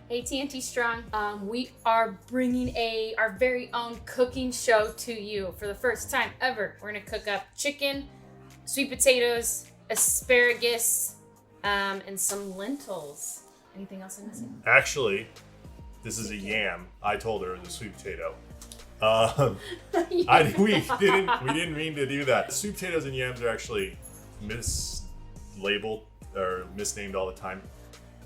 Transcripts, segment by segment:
Hey TnTStrong, we are bringing our very own cooking show to you for the first time ever. We're gonna cook up chicken, sweet potatoes, asparagus, and some lentils. Anything else I'm missing? Actually, this is a yam. I told her it was a sweet potato. We didn't mean to do that. Sweet potatoes and yams are actually mislabeled or misnamed all the time.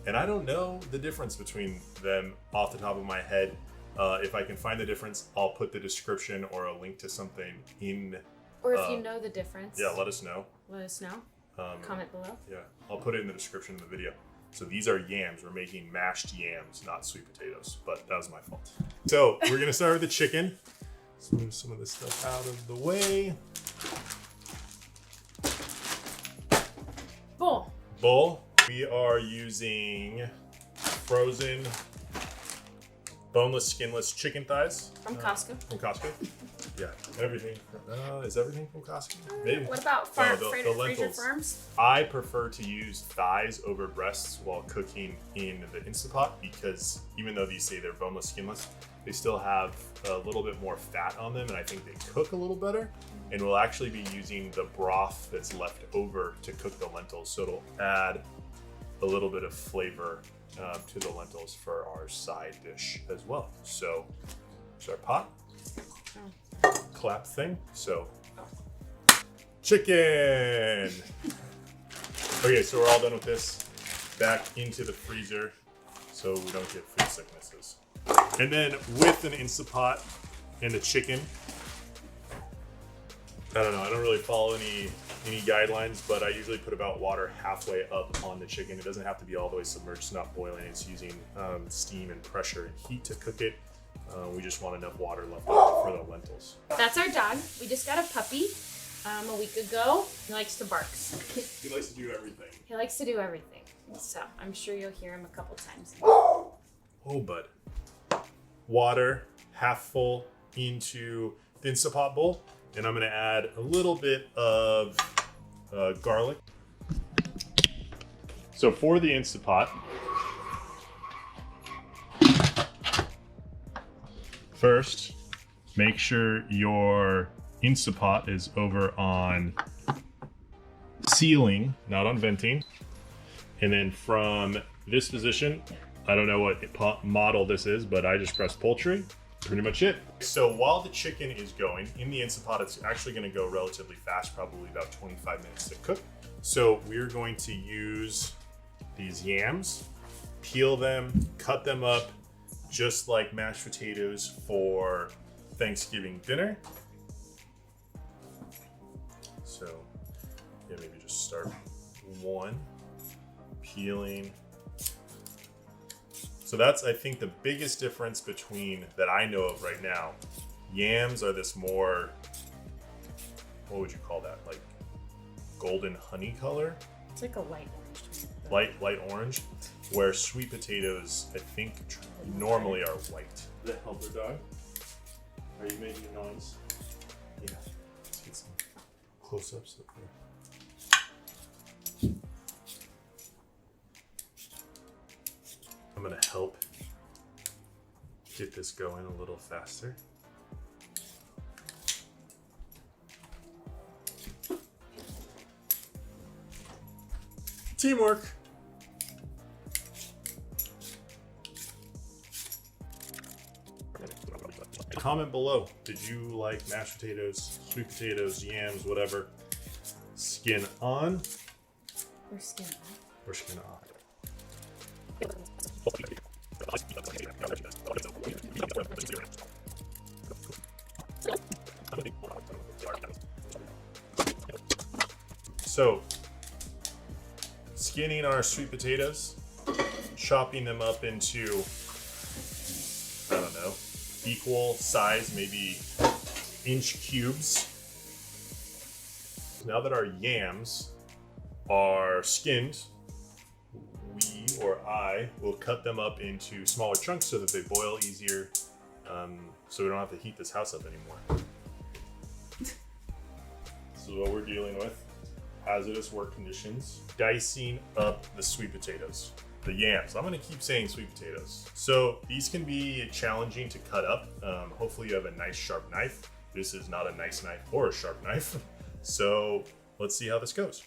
And I don't know the difference between them off the top of my head. If I can find the difference, I'll put the description or a link to something in. Or if you know the difference. Yeah, let us know. Let us know. Comment below. Yeah, I'll put it in the description of the video. So these are yams. We're making mashed yams, not sweet potatoes, but that was my fault. So we're gonna start with the chicken. Let's move some of this stuff out of the way. Bowl. We are using frozen, boneless, skinless chicken thighs. From Costco. From Costco. Yeah, everything. Is everything from Costco? Maybe. What about the Fraser Farms? I prefer to use thighs over breasts while cooking in the Instapot because even though these say they're boneless, skinless, they still have a little bit more fat on them, and I think they cook a little better. And we'll actually be using the broth that's left over to cook the lentils, so it'll add a little bit of flavor to the lentils for our side dish as well. So it's our pot clap thing. So chicken. Okay, so we're all done with this. Back into the freezer so we don't get food sicknesses. And then with an Instapot and the chicken, I don't know, I don't really follow any guidelines, but I usually put about water halfway up on the chicken. It doesn't have to be all the way submerged, it's not boiling. It's using steam and pressure and heat to cook it. We just want enough water left over for the lentils. That's our dog. We just got a puppy a week ago. He likes to bark. He likes to do everything. He likes to do everything. So I'm sure you'll hear him a couple times. Oh, bud. Water, half full into the Instapot bowl. And I'm gonna add a little bit of garlic. So for the Instapot, first, make sure your Instapot is over on sealing, not on venting. And then from this position, I don't know what model this is, but I just pressed poultry. Pretty much it. So while the chicken is going in the Instapot, it's actually going to go relatively fast, probably about 25 minutes to cook. So we're going to use these yams, peel them, cut them up, just like mashed potatoes for Thanksgiving dinner. So yeah, maybe just start one, peeling. So that's, I think, the biggest difference between that I know of right now. Yams are this more, what would you call that? Like golden honey color? It's like a light orange. Light orange, where sweet potatoes, I think, normally are white. The helper dog. Are you making a noise? Yeah. Let's get some close-ups up there. I'm gonna help get this going a little faster. Teamwork. Comment below. Did you like mashed potatoes, sweet potatoes, yams, whatever? Skin on? Or skin off. Or skin off. So, skinning our sweet potatoes, chopping them up into, I don't know, equal size, maybe inch cubes. Now that our yams are skinned, we or I will cut them up into smaller chunks so that they boil easier, so we don't have to heat this house up anymore. This is what we're dealing with. Hazardous work conditions. Dicing up the sweet potatoes. the yams. I'm gonna keep saying sweet potatoes. So these can be challenging to cut up. Hopefully you have a nice sharp knife. This is not a nice knife or a sharp knife. So let's see how this goes.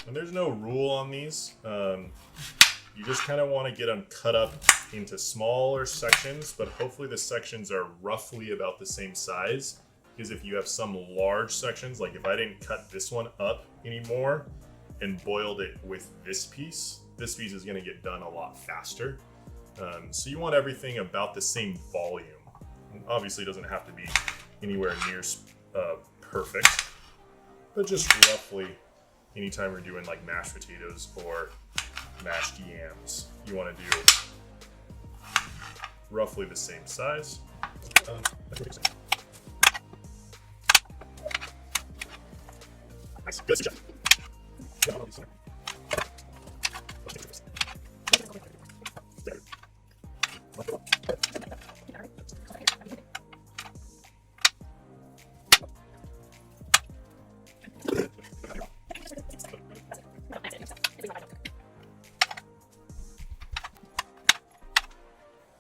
And there's no rule on these. You just kind of want to get them cut up into smaller sections, but hopefully the sections are roughly about the same size. Because if you have some large sections, like if I didn't cut this one up anymore and boiled it with this piece is going to get done a lot faster. So you want everything about the same volume. Obviously it doesn't have to be anywhere near perfect, but just roughly anytime we're doing like mashed potatoes or mashed yams, you want to do roughly the same size. Nice. Good job.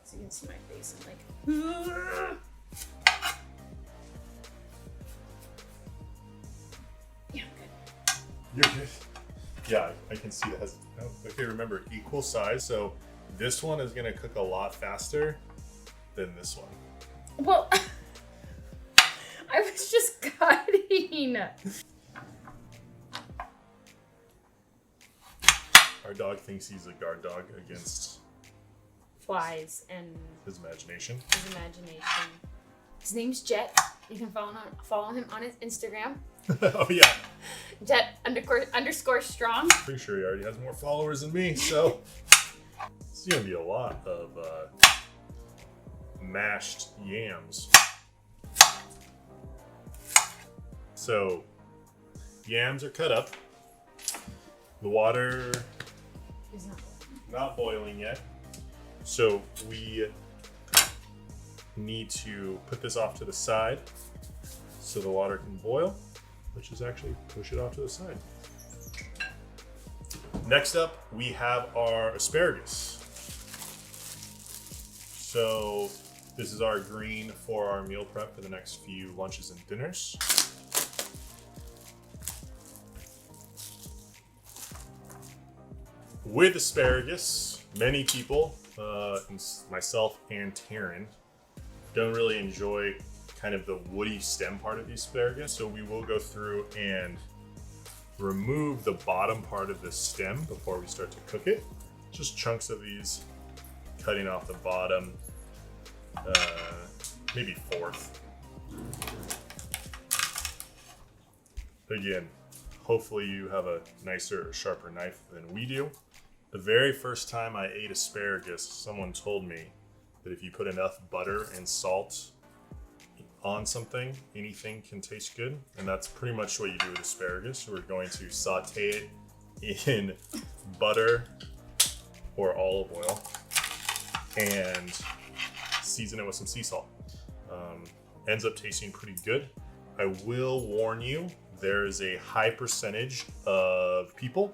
So you can see my face. I'm like, yeah, I'm good. You're good. Yeah, I can see that has. Okay, remember, equal size. So this one is going to cook a lot faster than this one. Well, I was just cutting. Our dog thinks he's a guard dog against Flies and his imagination. His name's Jet. You can follow him on his Instagram. Oh yeah. Jet underscore strong. Pretty sure he already has more followers than me, so it's gonna be a lot of mashed yams. So yams are cut up. The water Is not boiling yet. So we need to put this off to the side so the water can boil. Let's just actually push it off to the side. Next up, we have our asparagus. So this is our green for our meal prep for the next few lunches and dinners. With asparagus, many people, myself and Taryn, don't really enjoy kind of the woody stem part of the asparagus, so we will go through and remove the bottom part of the stem before we start to cook it. Just chunks of these, cutting off the bottom, maybe fourth. Again, hopefully you have a nicer or sharper knife than we do. The very first time I ate asparagus, someone told me that if you put enough butter and salt on something, anything can taste good. And that's pretty much what you do with asparagus. We're going to saute it in butter or olive oil and season it with some sea salt. Ends up tasting pretty good. I will warn you, there is a high percentage of people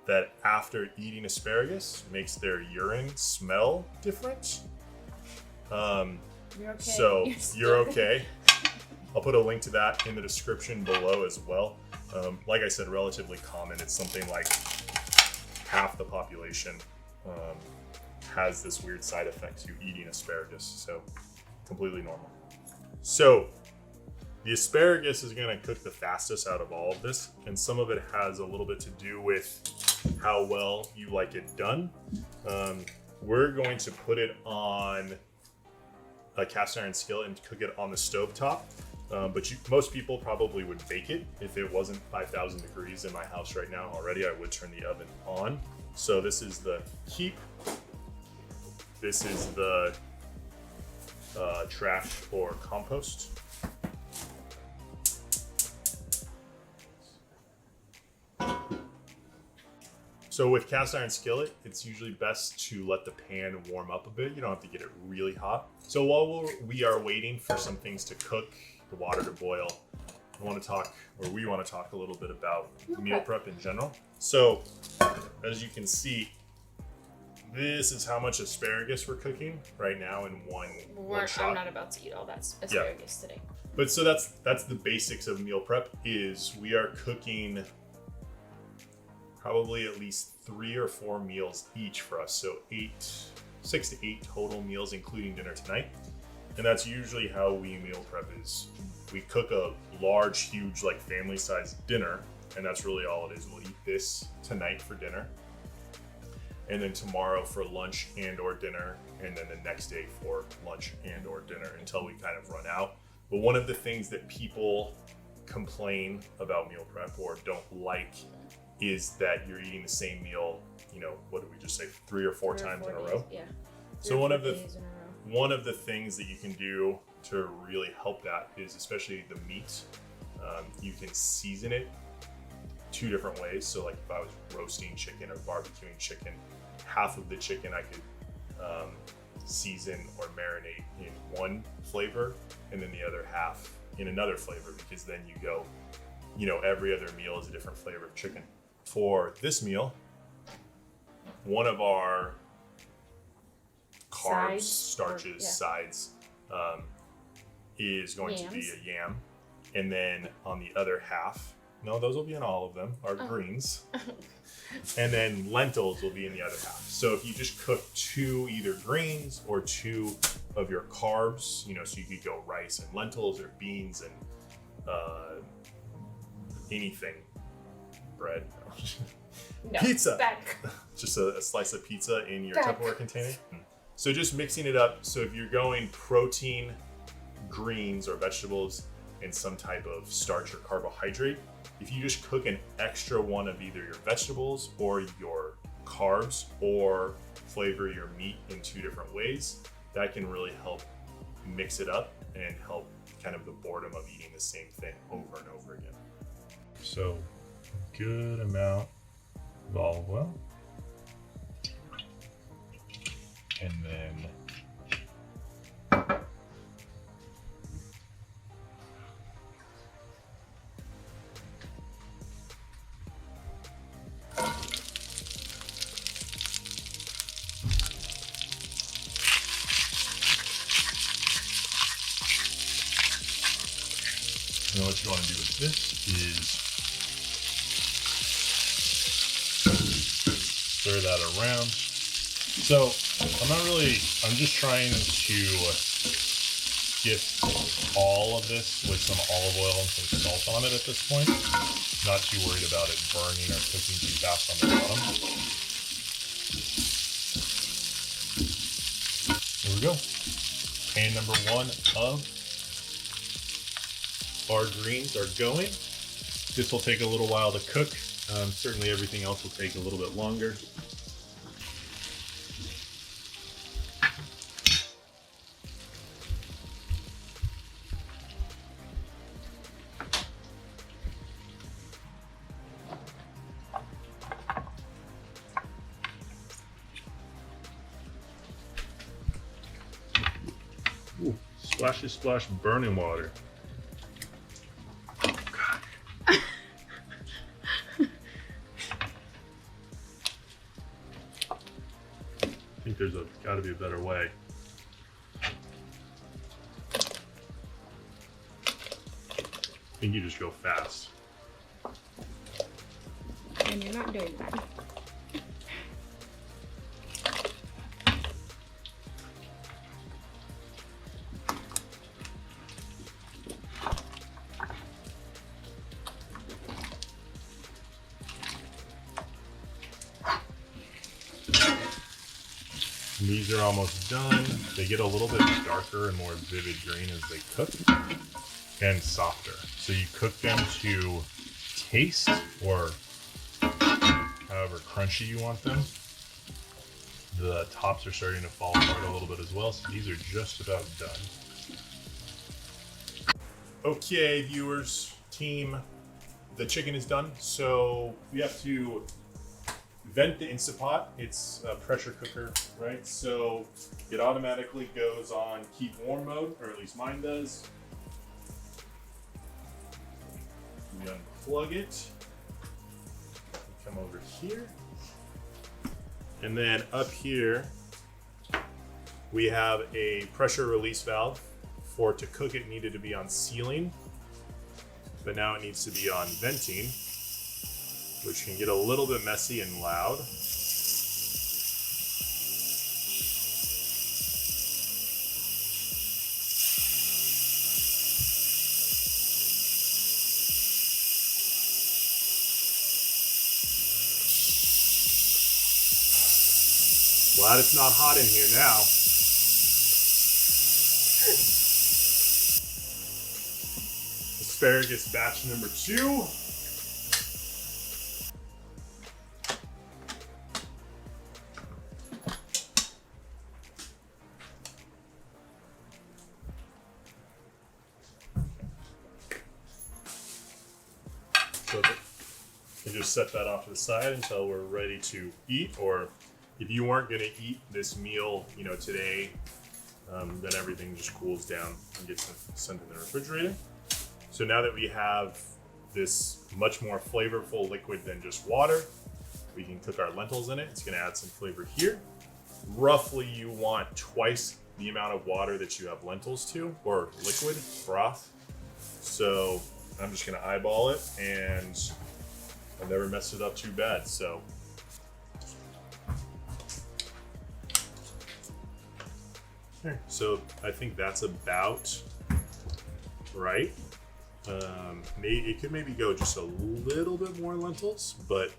that after eating asparagus makes their urine smell different. You're okay. So you're okay. I'll put a link to that in the description below as well. Like I said, relatively common. It's something like half the population has this weird side effect to eating asparagus. So completely normal. So the asparagus is going to cook the fastest out of all of this, and some of it has a little bit to do with how well you like it done. We're going to put it on a cast iron skillet and cook it on the stove top. But most people probably would bake it. If it wasn't 5,000 degrees in my house right now already, I would turn the oven on. So this is the keep. This is the trash or compost. So with cast iron skillet, it's usually best to let the pan warm up a bit. You don't have to get it really hot. So while we are waiting for some things to cook, the water to boil, we want to talk a little bit about meal prep in general. So, as you can see, this is how much asparagus we're cooking right now in one shot. I'm not about to eat all that asparagus today. But so that's the basics of meal prep. Is we are cooking probably at least 3 or 4 meals each for us. So 6 to 8 total meals, including dinner tonight. And that's usually how we meal prep is. We cook a large, huge, like family-sized dinner, and that's really all it is. We'll eat this tonight for dinner, and then tomorrow for lunch and or dinner, and then the next day for lunch and or dinner until we kind of run out. But one of the things that people complain about meal prep or don't like is that you're eating the same meal, you know, what did we just say, 3 or 4 times in a row? Yeah. So one of the things that you can do to really help that is, especially the meat, you can season it 2 different ways. So like if I was roasting chicken or barbecuing chicken, half of the chicken I could season or marinate in one flavor, and then the other half in another flavor, because then you go, you know, every other meal is a different flavor of chicken. For this meal, one of our carbs, starches, sides is going to be a yam, and then on the other half, no, those will be in all of them, are greens. And then lentils will be in the other half. So if you just cook 2 either greens or 2 of your carbs, you know, so you could go rice and lentils or beans and anything, bread, no, pizza, back. just a slice of pizza in your Tupperware container. So just mixing it up. So if you're going protein, greens or vegetables, and some type of starch or carbohydrate, if you just cook an extra one of either your vegetables or your carbs, or flavor your meat in 2 different ways, that can really help mix it up and help kind of the boredom of eating the same thing over and over again. So a good amount of olive oil, and then and what you want to do with this is stir that around. So I'm just trying to get all of this with some olive oil and some salt on it at this point. Not too worried about it burning or cooking too fast on the bottom. There we go. Pan number 1 of our greens are going. This will take a little while to cook. Certainly everything else will take a little bit longer. Ooh, splashy splash burning water. I think there's got to be a better way. I think you just go fast. And you're not doing that. These are almost done. They get a little bit darker and more vivid green as they cook, and softer. So you cook them to taste, or however crunchy you want them. The tops are starting to fall apart a little bit as well, so these are just about done. Okay, viewers, team, the chicken is done. So we have to vent the Instant Pot. It's a pressure cooker, right? So it automatically goes on keep warm mode, or at least mine does. unplug it. Come over here. And then up here, we have a pressure release valve. For it to cook, it needed to be on sealing, but now it needs to be on venting, which can get a little bit messy and loud. Glad it's not hot in here now. Asparagus batch number 2. So you just set that off to the side until we're ready to eat, or if you weren't going to eat this meal, today, then everything just cools down and gets sent in the refrigerator. So now that we have this much more flavorful liquid than just water, we can cook our lentils in it. It's going to add some flavor here. Roughly, you want twice the amount of water that you have lentils to, or liquid broth. So I'm just going to eyeball it, and I've never messed it up too bad. So I think that's about right. It could maybe go just a little bit more lentils, but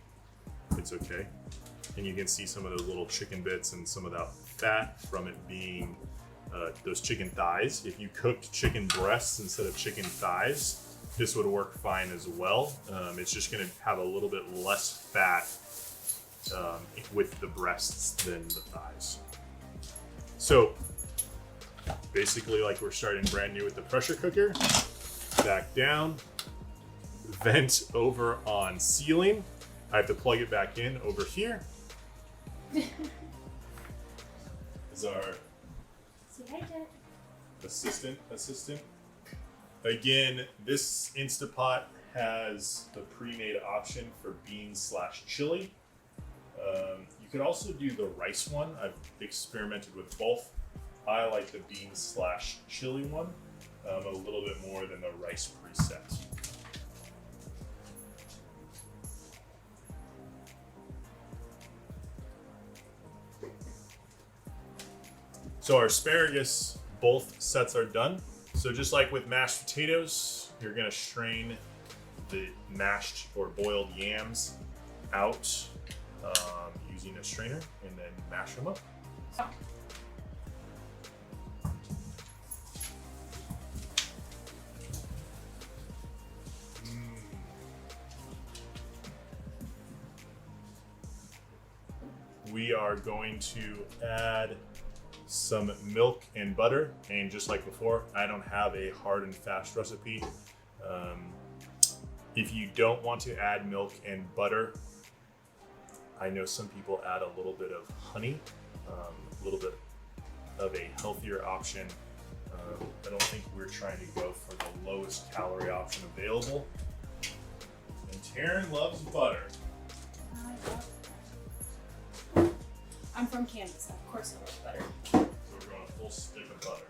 it's okay. And you can see some of those little chicken bits and some of that fat from it being those chicken thighs. If you cooked chicken breasts instead of chicken thighs, this would work fine as well. It's just going to have a little bit less fat with the breasts than the thighs. So basically, like we're starting brand new with the pressure cooker. Back down, vent over on sealing. I have to plug it back in over here. Is our assistant. Again, this Instapot has the pre-made option for beans/chili. You could also do the rice one. I've experimented with both. I like the beans/chili one a little bit more than the rice preset. So our asparagus, both sets are done. So just like with mashed potatoes, you're gonna strain the mashed or boiled yams out using a strainer and then mash them up. We are going to add some milk and butter, and just like before, I don't have a hard and fast recipe. If you don't want to add milk and butter, I know some people add a little bit of honey, a little bit of a healthier option. I don't think we're trying to go for the lowest calorie option available. And Taryn loves butter. I'm from Kansas, of course I love butter. So we're going a full stick of butter.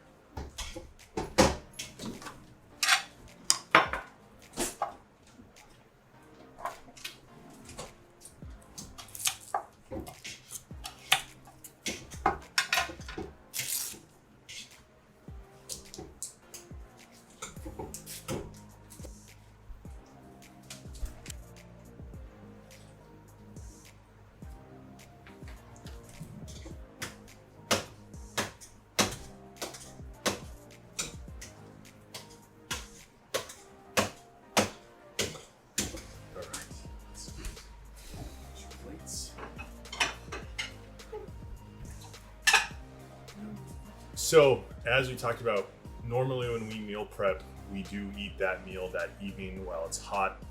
So, as we talked about, normally when we meal prep, we do eat that meal that evening while it's hot,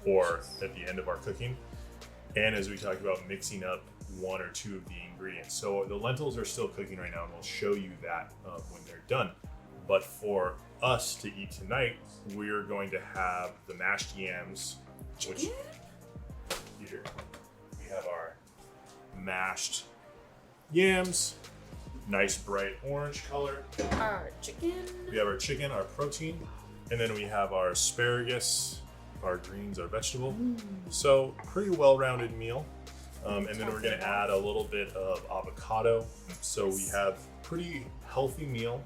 or at the end of our cooking. And as we talked about, mixing up one or two of the ingredients. So the lentils are still cooking right now, and we'll show you that when they're done. But for us to eat tonight, we're going to have the mashed yams, which here we have our mashed yams, nice bright orange color. Our chicken. We have our chicken, our protein, and then we have our asparagus, our greens, our vegetable. So pretty well-rounded meal. And then we're gonna add a little bit of avocado. So we have pretty healthy meal.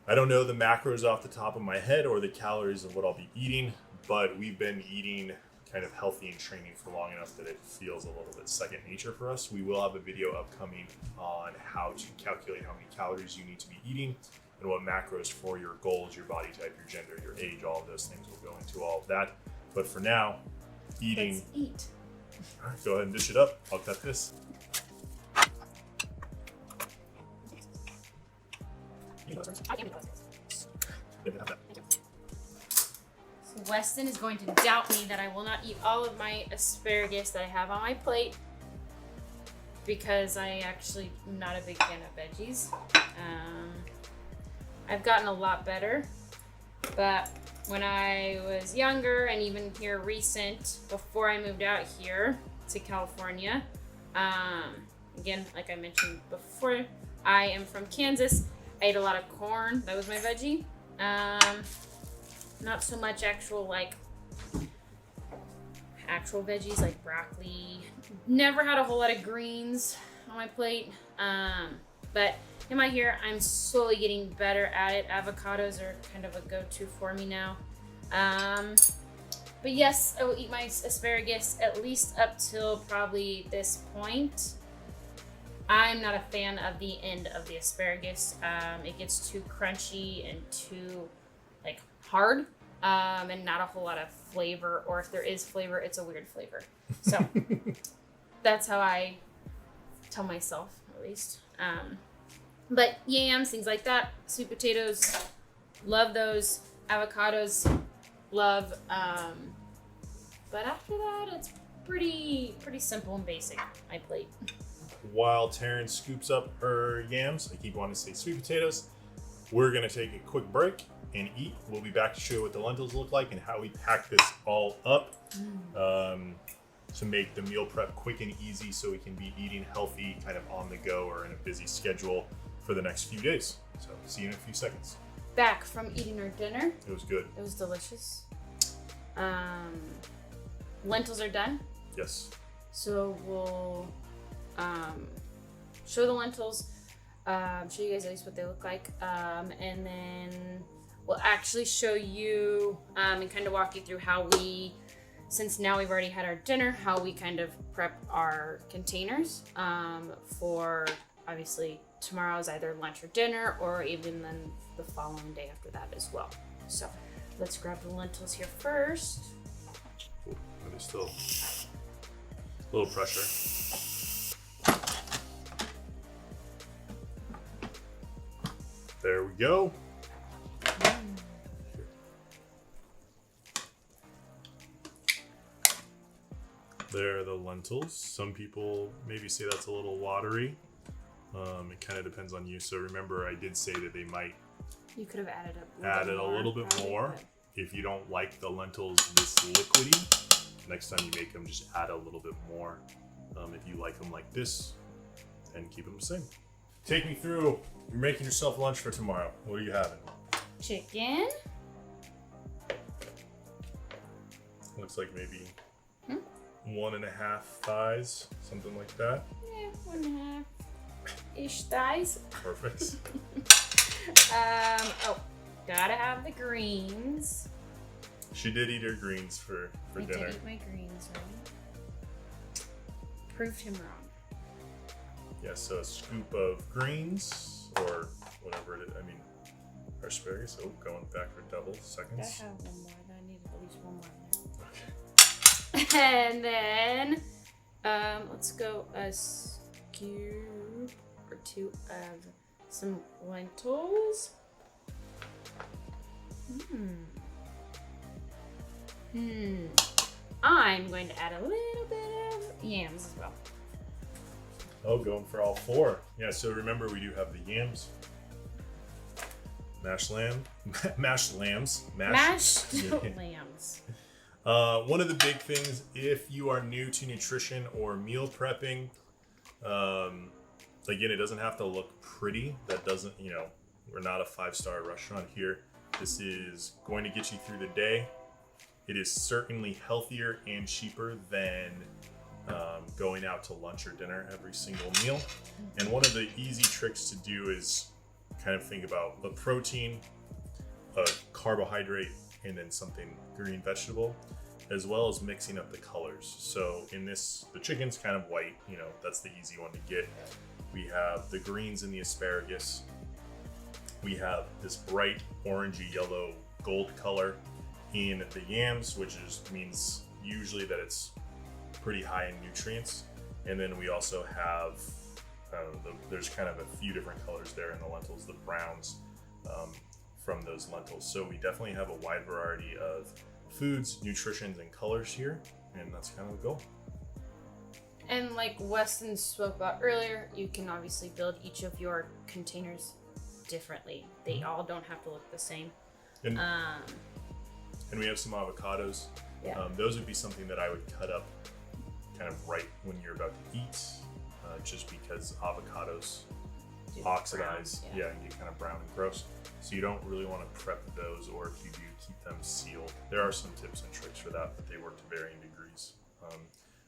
I don't know the macros off the top of my head or the calories of what I'll be eating, but we've been eating kind of healthy and training for long enough that it feels a little bit second nature for us. We will have a video upcoming on how to calculate how many calories you need to be eating and what macros for your goals, your body type, your gender, your age, all of those things. We'll go into all of that. But for now, eating. Let's eat. All right, go ahead and dish it up. I'll cut this. So Weston is going to doubt me that I will not eat all of my asparagus that I have on my plate because I actually am not a big fan of veggies. I've gotten a lot better, but when I was younger and even here recent, before I moved out here to California, again, like I mentioned before, I am from Kansas. I ate a lot of corn. That was my veggie. Not so much actual veggies like broccoli. Never had a whole lot of greens on my plate. But am I here? I'm slowly getting better at it. Avocados are kind of a go-to for me now. But yes, I will eat my asparagus at least up till probably this point. I'm not a fan of the end of the asparagus. It gets too crunchy and too hard, and not a whole lot of flavor. Or if there is flavor, it's a weird flavor. So that's how I tell myself, at least. But yams, things like that, sweet potatoes, love those. Avocados, love. But after that, it's pretty simple and basic, my plate. While Taryn scoops up her yams, I keep wanting to say sweet potatoes, we're gonna take a quick break and eat. We'll be back to show you what the lentils look like and how we pack this all up to make the meal prep quick and easy so we can be eating healthy kind of on the go or in a busy schedule for the next few days. So see you in a few seconds. Back from eating our dinner. It was good. It was delicious. Lentils are done. Yes. So we'll show the lentils, show you guys at least what they look like, and then we'll actually show you and kind of walk you through how we, since now we've already had our dinner, how we kind of prep our containers for obviously tomorrow's either lunch or dinner, or even then the following day after that as well. So let's grab the lentils here first. Ooh, there's still a little pressure. There we go. There are the lentils. Some people maybe say that's a little watery. It kind of depends on you. So remember, I did say that they might You could have added a little bit more. If you don't like the lentils this liquidy, next time you make them, just add a little bit more. If you like them like this, and keep them the same. Take me through. You're making yourself lunch for tomorrow. What are you having? Chicken. Looks like maybe 1.5 thighs, something like that. Yeah, 1.5-ish thighs. Perfect. Gotta have the greens. She did eat her greens for dinner. I did eat my greens, right? Proved him wrong. Yeah, so a scoop of greens, or whatever it is. I mean, asparagus. Oh, going back for double seconds. I have one more. I need at least one more. Okay. And then, let's go a scoop or two of some lentils. I'm going to add a little bit of yams as well. Oh, going for all 4. Yeah, so remember we do have the yams. mashed lamb, mashed lambs, Mashed Yeah. lambs. One of the big things, if you are new to nutrition or meal prepping, again, it doesn't have to look pretty. That doesn't, we're not a 5-star restaurant here. This is going to get you through the day. It is certainly healthier and cheaper than going out to lunch or dinner every single meal. And one of the easy tricks to do is kind of think about a protein, a carbohydrate, and then something green vegetable, as well as mixing up the colors. So in this, the chicken's kind of white, that's the easy one to get. We have the greens in the asparagus. We have this bright orangey yellow gold color in the yams, which means usually that it's pretty high in nutrients. And then we also have, there's kind of a few different colors there in the lentils, the browns from those lentils. So we definitely have a wide variety of foods, nutritions, and colors here, and that's kind of the goal. And like Weston spoke about earlier, you can obviously build each of your containers differently. They all don't have to look the same. And we have some avocados. Yeah. Those would be something that I would cut up kind of right when you're about to eat, just because avocados oxidize, and get kind of brown and gross. So you don't really want to prep those, or if you do, keep them sealed. There are some tips and tricks for that, but they work to varying degrees.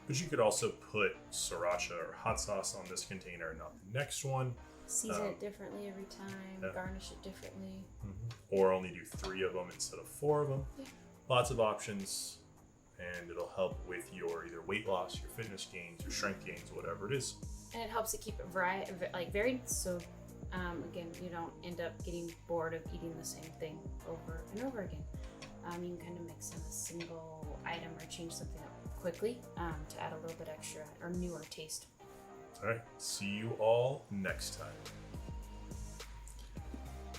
But you could also put sriracha or hot sauce on this container, not the next one. Season it differently every time, garnish it differently. Or only do 3 of them instead of 4 of them. Yeah. Lots of options, and it'll help with your either weight loss, your fitness gains, your strength gains, whatever it is. And it helps to keep it varied, so again, you don't end up getting bored of eating the same thing over and over again. You can kind of mix in a single item or change something up quickly to add a little bit extra or newer taste. All right, see you all next time.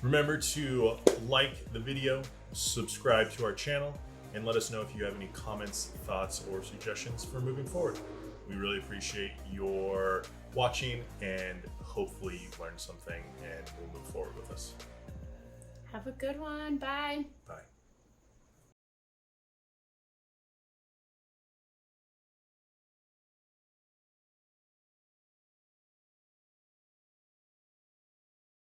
Remember to like the video, subscribe to our channel, and let us know if you have any comments, thoughts, or suggestions for moving forward. We really appreciate your watching, and hopefully you've learned something and will move forward with us. Have a good one. Bye. Bye.